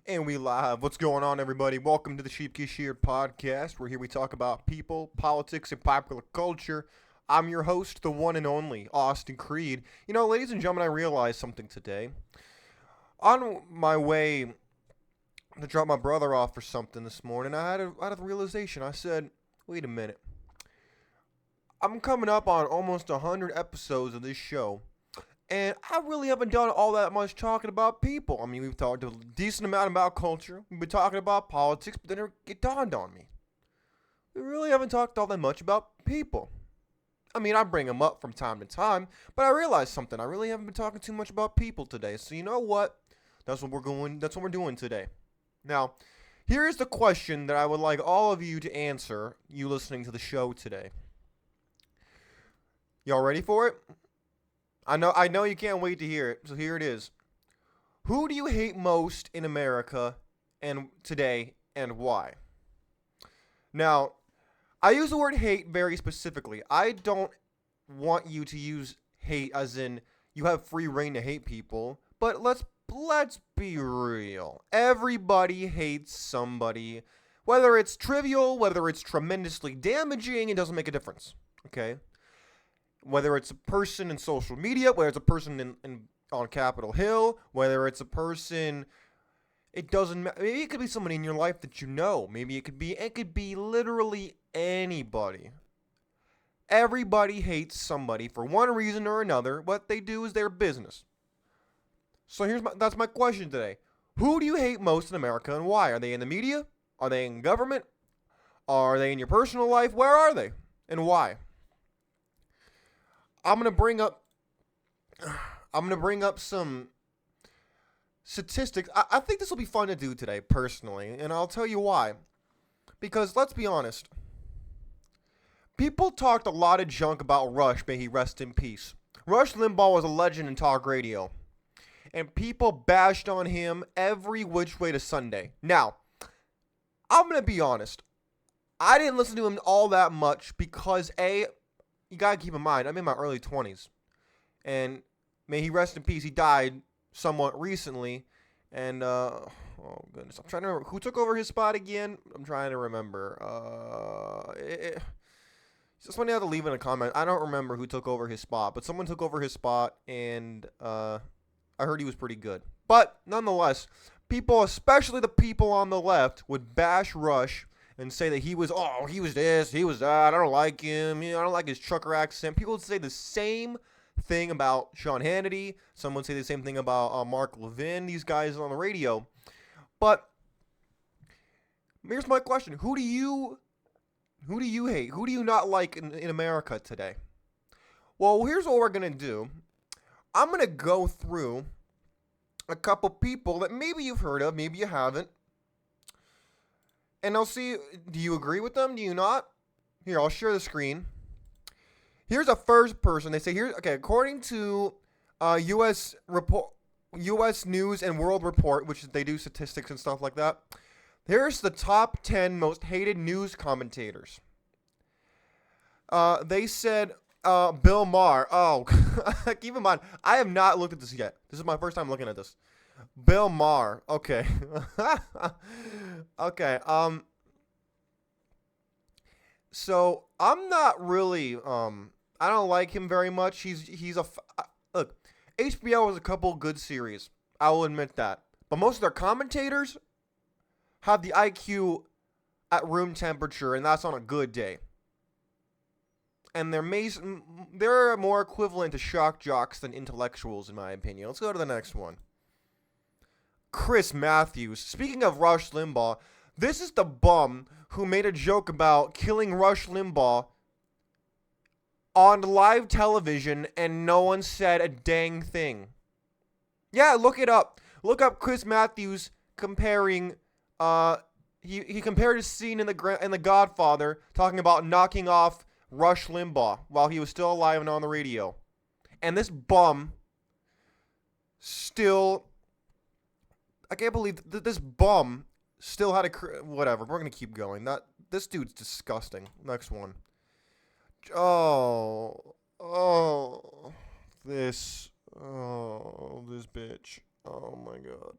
And we live. What's going on, everybody? Welcome to the Sheep podcast. Where here we talk about people, politics, and popular culture. I'm your host, the one and only Austin Creed. You know, ladies and gentlemen, I realized something today. On my way to drop my brother off for something this morning, I had a realization. I said, wait a minute. I'm coming up on almost 100 episodes of this show. And I really haven't done all that much talking about people. I mean, we've talked a decent amount about culture. We've been talking about politics, but then it dawned on me. We really haven't talked all that much about people. I mean, I bring them up from time to time, but I realized something. I really haven't been talking too much about people today. So you know what? That's what we're doing today. Now, here is the question that I would like all of you to answer, you listening to the show today. Y'all ready for it? I know you can't wait to hear it, so here it is. Who do you hate most in America and today, and why? Now, I use the word hate very specifically. I don't want you to use hate as in you have free reign to hate people, but let's be real. Everybody hates somebody. Whether it's trivial, whether it's tremendously damaging, it doesn't make a difference. Okay? Whether it's a person in social media, whether it's a person on Capitol Hill, whether it's a person, it doesn't matter. Maybe it could be somebody in your life that you know. Maybe it could be literally anybody. Everybody hates somebody for one reason or another. What they do is their business. So that's my question today. Who do you hate most in America and why? Are they in the media? Are they in government? Are they in your personal life? Where are they? And why? I'm gonna bring up some statistics. I think this will be fun to do today, personally, and I'll tell you why. Because let's be honest, people talked a lot of junk about Rush, may he rest in peace. Rush Limbaugh was a legend in talk radio, and people bashed on him every which way to Sunday. Now, I'm gonna be honest. I didn't listen to him all that much because you gotta keep in mind, I'm in my early 20s. And may he rest in peace, he died somewhat recently. And, oh goodness, I'm trying to remember. Who took over his spot again? I'm trying to remember. Somebody had to leave in a comment. I don't remember who took over his spot, but someone took over his spot, and I heard he was pretty good. But, nonetheless, people, especially the people on the left, would bash Rush and say that he was this, he was that, I don't like him, I don't like his trucker accent. People would say the same thing about Sean Hannity. Some would say the same thing about Mark Levin, these guys on the radio. But here's my question. Who do you hate? Who do you not like in America today? Well, here's what we're going to do. I'm going to go through a couple people that maybe you've heard of, maybe you haven't. And I'll see, do you agree with them? Do you not? Here, I'll share the screen. Here's a first person. They say according to U.S. News and World Report, which they do statistics and stuff like that. Here's the top 10 most hated news commentators. They said Bill Maher. Oh, keep in mind, I have not looked at this yet. This is my first time looking at this. Bill Maher. Okay. Okay. So I'm not really. I don't like him very much. Look. HBO has a couple good series. I will admit that. But most of their commentators have the IQ at room temperature, and that's on a good day. And they're more equivalent to shock jocks than intellectuals, in my opinion. Let's go to the next one. Chris Matthews. Speaking of Rush Limbaugh, this is the bum who made a joke about killing Rush Limbaugh on live television and no one said a dang thing. Yeah, look it up. Look up Chris Matthews comparing he compared his scene in The Godfather talking about knocking off Rush Limbaugh while he was still alive and on the radio. And this bum still, I can't believe that this bum still had whatever. We're going to keep going. This dude's disgusting. Next one. This bitch. Oh my god.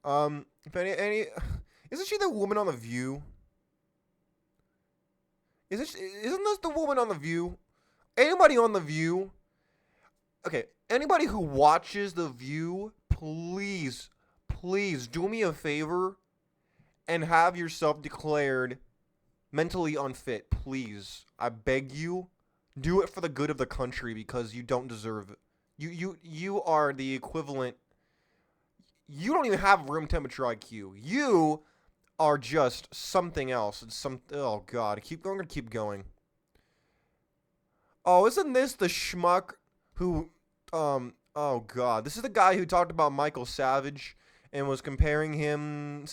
If any, isn't she the woman on The View? Isn't this the woman on The View? Anybody on The View? Okay, anybody who watches The View, please do me a favor and have yourself declared mentally unfit. Please, I beg you, do it for the good of the country because you don't deserve it. You are the equivalent. You don't even have room temperature IQ. You are just something else. It's oh god, I'm gonna keep going. Oh, isn't this the schmuck who oh god, this is the guy who talked about Michael Savage and was comparing him,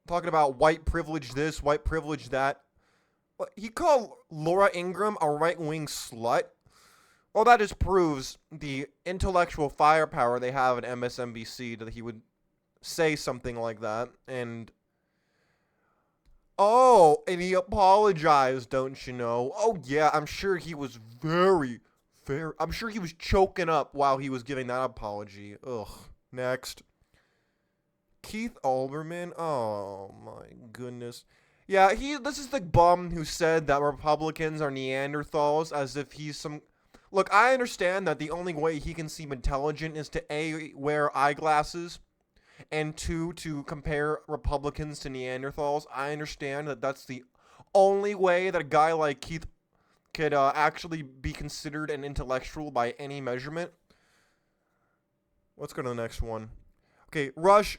talking about white privilege this, white privilege that. What, he called Laura Ingraham a right-wing slut? Well, that just proves the intellectual firepower they have at MSNBC that he would say something like that. And he apologized, don't you know? Oh yeah, I'm sure he was I'm sure he was choking up while he was giving that apology. Ugh. Next. Keith Olbermann. Oh my goodness. Yeah, this is the bum who said that Republicans are Neanderthals, as if he's some. Look, I understand that the only way he can seem intelligent is to A, wear eyeglasses, and 2, to compare Republicans to Neanderthals. I understand that that's the only way that a guy like Keith could actually be considered an intellectual by any measurement. Let's go to the next one. Okay, Rush.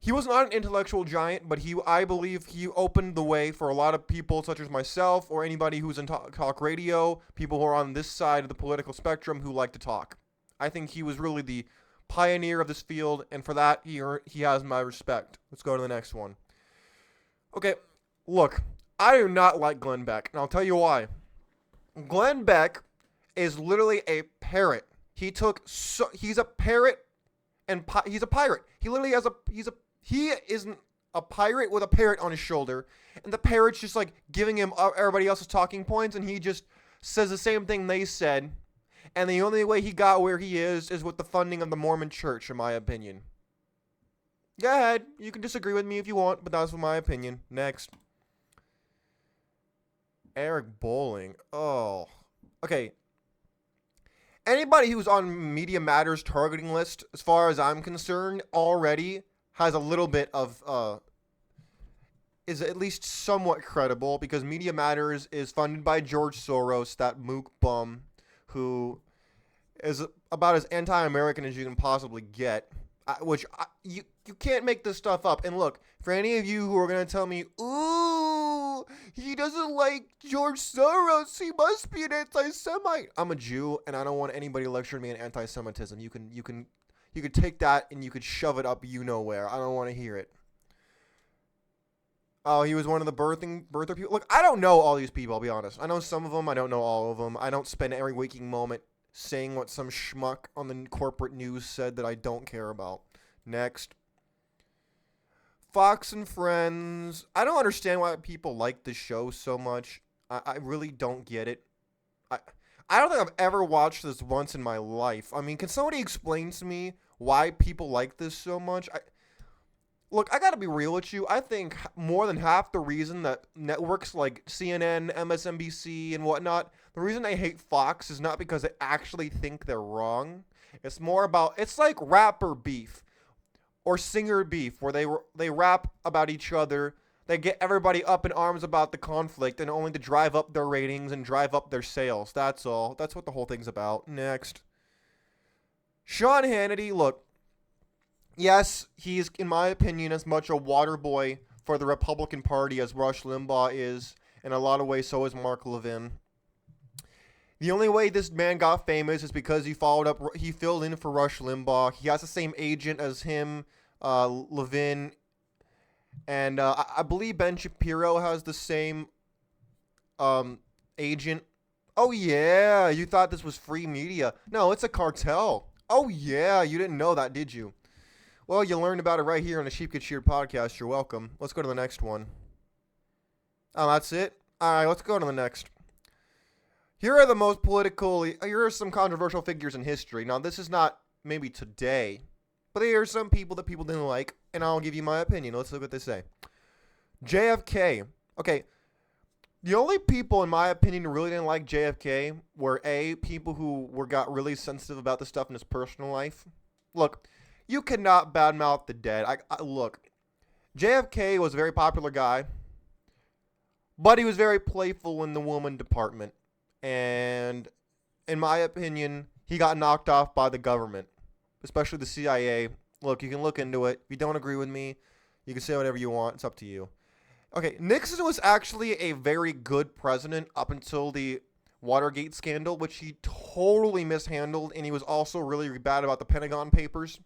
He was not an intellectual giant, but I believe he opened the way for a lot of people such as myself or anybody who's in talk radio, people who are on this side of the political spectrum who like to talk. I think he was really the pioneer of this field, and for that, he has my respect. Let's go to the next one. Okay, look, I do not like Glenn Beck, and I'll tell you why. Glenn Beck is literally a parrot. He's a parrot, and he's a pirate. He literally has he isn't a pirate with a parrot on his shoulder, and the parrot's just like giving him everybody else's talking points, and he just says the same thing they said, and the only way he got where he is with the funding of the Mormon Church, in my opinion. Go ahead, you can disagree with me if you want, but that's my opinion. Next. Eric Bolling. Oh. Okay. Anybody who's on Media Matters targeting list, as far as I'm concerned, already has a little bit of, is at least somewhat credible, because Media Matters is funded by George Soros, that mook bum, who is about as anti-American as you can possibly get, you can't make this stuff up. And look, for any of you who are going to tell me, ooh, he doesn't like George Soros, he must be an anti-Semite. I'm a Jew, and I don't want anybody lecturing me on anti-Semitism. You could take that and you could shove it up you know where. I don't want to hear it. Oh, he was one of the birther people. Look, I don't know all these people, I'll be honest. I know some of them. I don't know all of them. I don't spend every waking moment saying what some schmuck on the corporate news said that I don't care about. Next. Fox and Friends. I don't understand why people like this show so much. I really don't get it. I don't think I've ever watched this once in my life. I mean, can somebody explain to me why people like this so much? Look, I gotta be real with you. I think more than half the reason that networks like CNN, MSNBC, and whatnot, the reason they hate Fox is not because they actually think they're wrong. It's more about, it's like rapper beef or singer beef, where they rap about each other. They get everybody up in arms about the conflict, and only to drive up their ratings and drive up their sales. That's all. That's what the whole thing's about. Next. Sean Hannity, look. Yes, he's, in my opinion, as much a water boy for the Republican Party as Rush Limbaugh is. In a lot of ways, so is Mark Levin. The only way this man got famous is because he filled in for Rush Limbaugh. He has the same agent as him, Levin. And I believe Ben Shapiro has the same agent. Oh, yeah, you thought this was free media. No, it's a cartel. Oh, yeah, you didn't know that, did you? Well, you learned about it right here on the Sheep Get Sheared podcast. You're welcome. Let's go to the next one. Oh, that's it? All right, let's go to the next. Here are some controversial figures in history. Now, this is not maybe today, But there are some people that people didn't like, and I'll give you my opinion. Let's look what they say. JFK. Okay, the only people, in my opinion, who really didn't like JFK were people who got really sensitive about this stuff in his personal life. Look, you cannot badmouth the dead. Look, JFK was a very popular guy, but he was very playful in the woman department. And in my opinion, he got knocked off by the government, especially the CIA. Look, you can look into it. If you don't agree with me, you can say whatever you want. It's up to you. Okay, Nixon was actually a very good president up until the Watergate scandal, which he totally mishandled, and he was also really bad about the Pentagon Papers.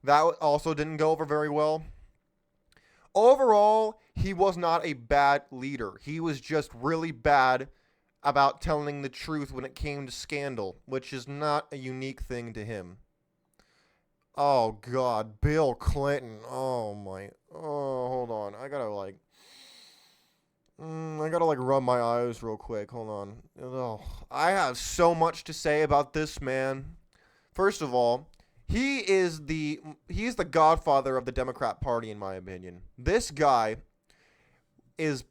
That also didn't go over very well. Overall, he was not a bad leader. He was just really bad about telling the truth when it came to scandal, which is not a unique thing to him. Oh, God, Bill Clinton. Oh, my. Oh, hold on. I gotta rub my eyes real quick. Hold on. Oh, I have so much to say about this man. First of all, he's the godfather of the Democrat Party, in my opinion. This guy is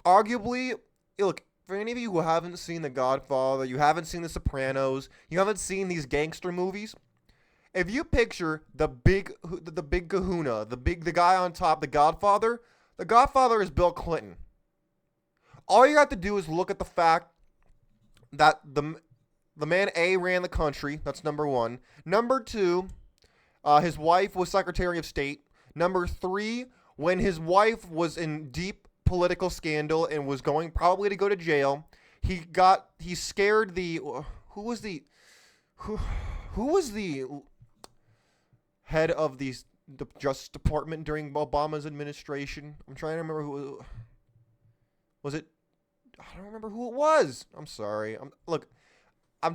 arguably, look, for any of you who haven't seen The Godfather, you haven't seen The Sopranos, you haven't seen these gangster movies, if you picture the big kahuna, the guy on top, the Godfather is Bill Clinton. All you have to do is look at the fact that the man A ran the country. That's number one. Number two, his wife was Secretary of State. Number three, when his wife was in deep political scandal and was going probably to go to jail, he scared who was the head of the Justice Department during Obama's administration? I'm trying to remember who was it. I don't remember who it was. I'm sorry. I'm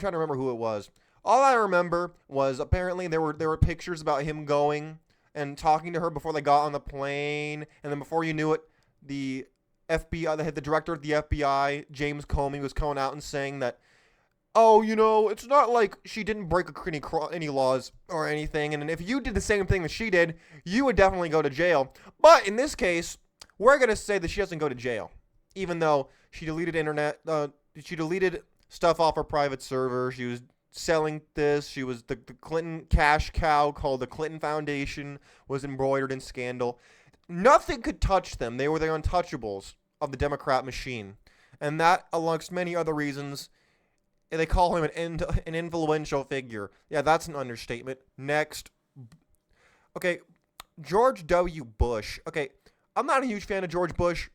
trying to remember who it was. All I remember was apparently there were pictures about him going and talking to her before they got on the plane, and then before you knew it, the FBI, the director of the FBI, James Comey, was coming out and saying that, oh, it's not like she didn't break any laws or anything, and if you did the same thing that she did, you would definitely go to jail. But in this case, we're gonna say that she doesn't go to jail, even though she deleted stuff off her private server. She was selling this. She was the Clinton cash cow called the Clinton Foundation was embroidered in scandal. Nothing could touch them. They were the untouchables of the Democrat machine. And that, amongst many other reasons, they call him an influential figure. Yeah, that's an understatement. Next. Okay, George W. Bush. Okay, I'm not a huge fan of George Bush.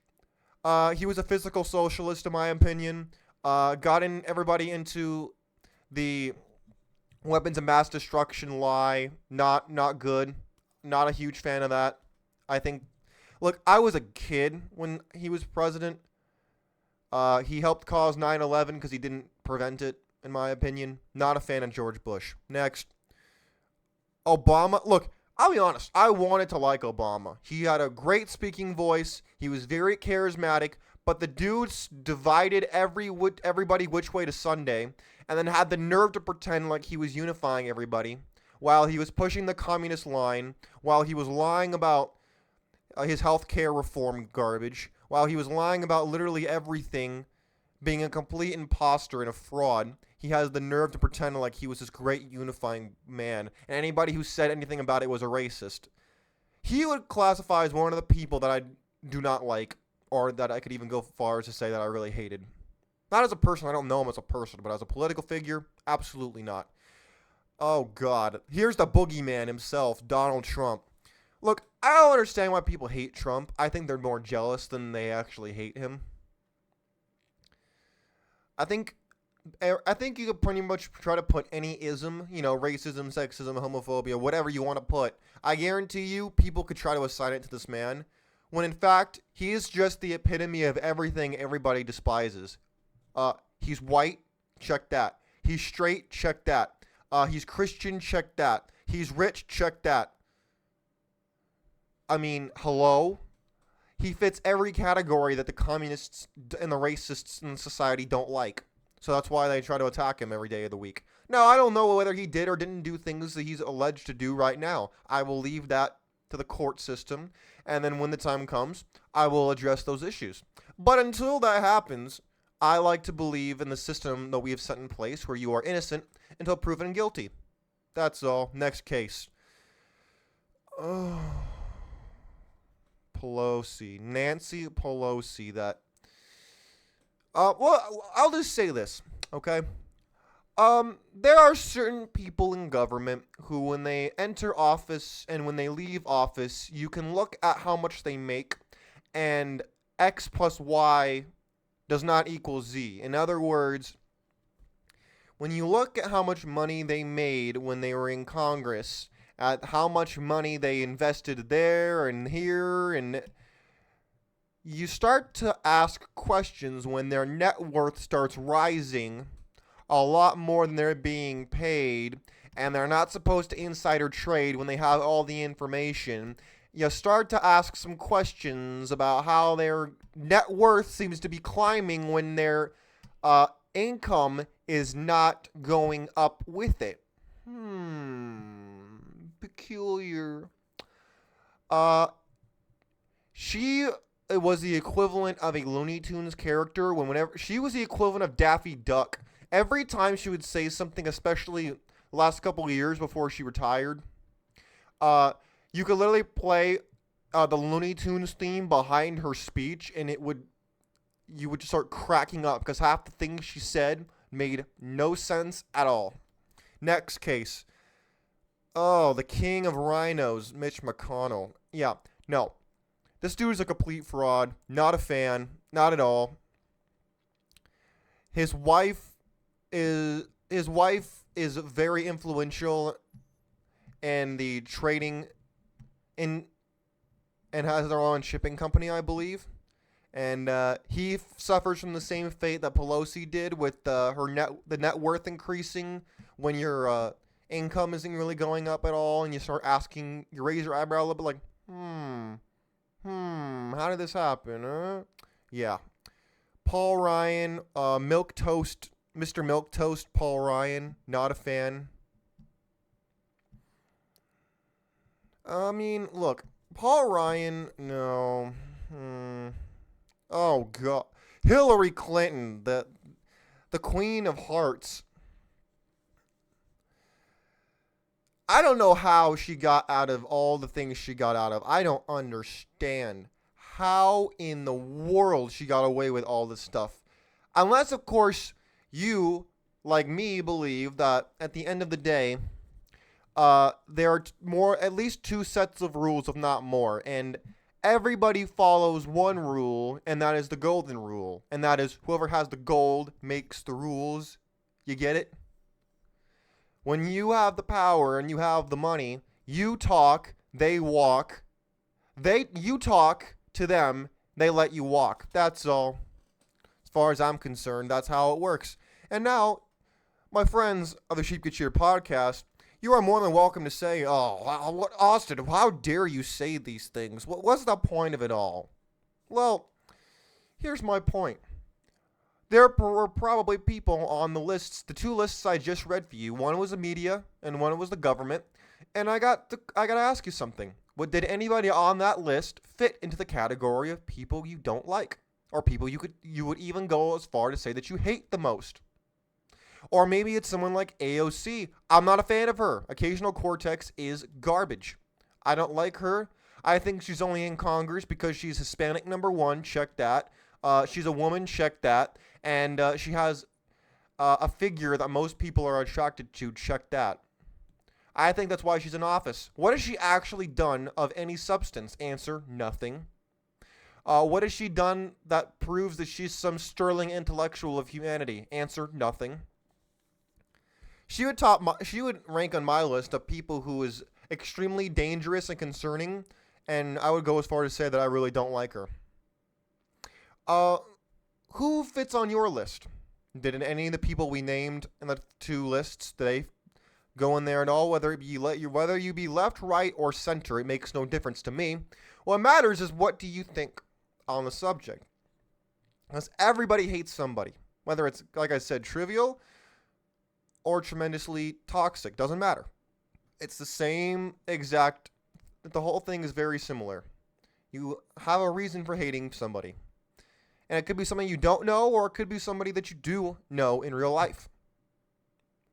He was a physical socialist, in my opinion. Got everybody into the weapons of mass destruction lie. Not good. Not a huge fan of that. I think, look, I was a kid when he was president. He helped cause 9/11 because he didn't prevent it, in my opinion. Not a fan of George Bush. Next. Obama. Look, I'll be honest. I wanted to like Obama. He had a great speaking voice. He was very charismatic. But the dude divided everybody which way to Sunday, and then had the nerve to pretend like he was unifying everybody while he was pushing the communist line, while he was lying about his healthcare reform garbage, while he was lying about literally everything, being a complete imposter and a fraud. He has the nerve to pretend like he was this great unifying man, and anybody who said anything about it was a racist. He would classify as one of the people that I do not like, or that I could even go far as to say that I really hated. Not as a person, I don't know him as a person, but as a political figure, absolutely not. Oh, God. Here's the boogeyman himself, Donald Trump. Look, I don't understand why people hate Trump. I think they're more jealous than they actually hate him. I think you could pretty much try to put any ism, racism, sexism, homophobia, whatever you want to put. I guarantee you people could try to assign it to this man, when in fact, he is just the epitome of everything everybody despises. He's white, check that. He's straight, check that. He's Christian, check that. He's rich, check that. I mean, hello? He fits every category that the communists and the racists in society don't like. So that's why they try to attack him every day of the week. Now, I don't know whether he did or didn't do things that he's alleged to do right now. I will leave that to the court system, and then when the time comes, I will address those issues. But until that happens, I like to believe in the system that we have set in place where you are innocent until proven guilty. That's all. Next case. Oh, Pelosi. Nancy Pelosi, that... well, I'll just say this, okay? There are certain people in government who, when they enter office and when they leave office, you can look at how much they make, and X plus Y does not equal Z. In other words, when you look at how much money they made when they were in Congress, at how much money they invested there and here, and you start to ask questions when their net worth starts rising a lot more than they're being paid, and they're not supposed to insider trade when they have all the information. You start to ask some questions about how their net worth seems to be climbing when their income is not going up with it. Peculiar. She was the equivalent of a Looney Tunes character whenever she was the equivalent of Daffy Duck. Every time she would say something, especially last couple of years before she retired, you could literally play the Looney Tunes theme behind her speech, and you would just start cracking up because half the things she said made no sense at all. Next case. Oh, the king of rhinos, Mitch McConnell. Yeah, no. This dude is a complete fraud. Not a fan. Not at all. His wife is very influential in the trading and has their own shipping company, I believe. And he suffers from the same fate that Pelosi did with the net worth increasing when your income isn't really going up at all, and you raise your eyebrow a little bit, like, how did this happen? Yeah. Paul Ryan, Milk Toast, Mr. Milk Toast, Paul Ryan, not a fan. I mean, look, Paul Ryan, no. Oh, God. Hillary Clinton, the Queen of Hearts. I don't know how she got out of all the things she got out of. I don't understand how in the world she got away with all this stuff. Unless, of course, you, like me, believe that at the end of the day, there are at least two sets of rules, if not more, and everybody follows one rule, and that is the golden rule, and that is whoever has the gold makes the rules. You get it? When you have the power and you have the money, you talk, they walk. You talk to them, they let you walk. That's all. As far as I'm concerned, that's how it works. And now, my friends of the Sheep Get Cheered podcast, you are more than welcome to say, oh, Austin, how dare you say these things? What's the point of it all? Well, here's my point. There were probably people on the lists, the two lists I just read for you. One was the media and one was the government. And I got to ask you something. Did anybody on that list fit into the category of people you don't like? Or people you would even go as far to say that you hate the most? Or maybe it's someone like AOC. I'm not a fan of her. Occasional Cortex is garbage. I don't like her. I think she's only in Congress because she's Hispanic, number one. Check that. She's a woman. Check that. And she has a figure that most people are attracted to. Check that. I think that's why she's in office. What has she actually done of any substance? Answer, nothing. What has she done that proves that she's some sterling intellectual of humanity? Answer, nothing. She would rank on my list of people who is extremely dangerous and concerning, and I would go as far to say that I really don't like her. Who fits on your list? Did any of the people we named in the two lists, did they go in there at all? Whether you be left, right, or center, it makes no difference to me. What matters is what do you think on the subject. Because everybody hates somebody. Whether it's, like I said, trivial or tremendously toxic. Doesn't matter. It's the same exact. The whole thing is very similar. You have a reason for hating somebody. And it could be somebody you don't know, or it could be somebody that you do know in real life.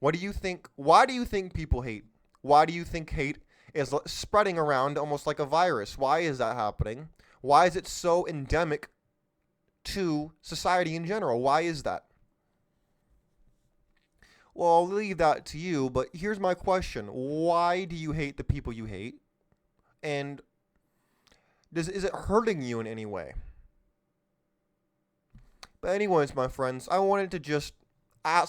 What do you think? Why do you think people hate? Why do you think hate is spreading around almost like a virus? Why is that happening? Why is it so endemic to society in general? Why is that? Well, I'll leave that to you, but here's my question. Why do you hate the people you hate? And is it hurting you in any way? But anyways, my friends, I wanted to just I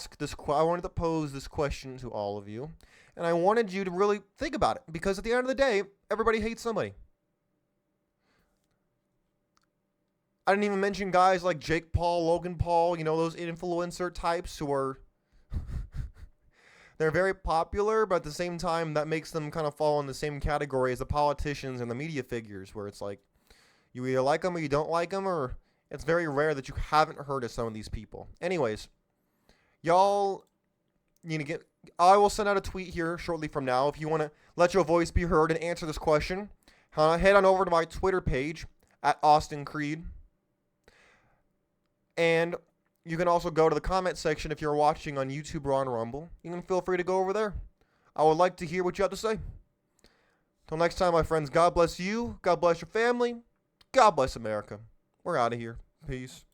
wanted to pose this question to all of you, and I wanted you to really think about it, because at the end of the day, everybody hates somebody. I didn't even mention guys like Jake Paul, Logan Paul, those influencer types who are they're very popular, but at the same time, that makes them kind of fall in the same category as the politicians and the media figures, where it's like you either like them or you don't like them, or it's very rare that you haven't heard of some of these people. Anyways, y'all need to get. I will send out a tweet here shortly from now. If you want to let your voice be heard and answer this question, head on over to my Twitter page at Austin Creed. And you can also go to the comment section if you're watching on YouTube or on Rumble. You can feel free to go over there. I would like to hear what you have to say. Till next time, my friends, God bless you. God bless your family. God bless America. We're out of here. Peace.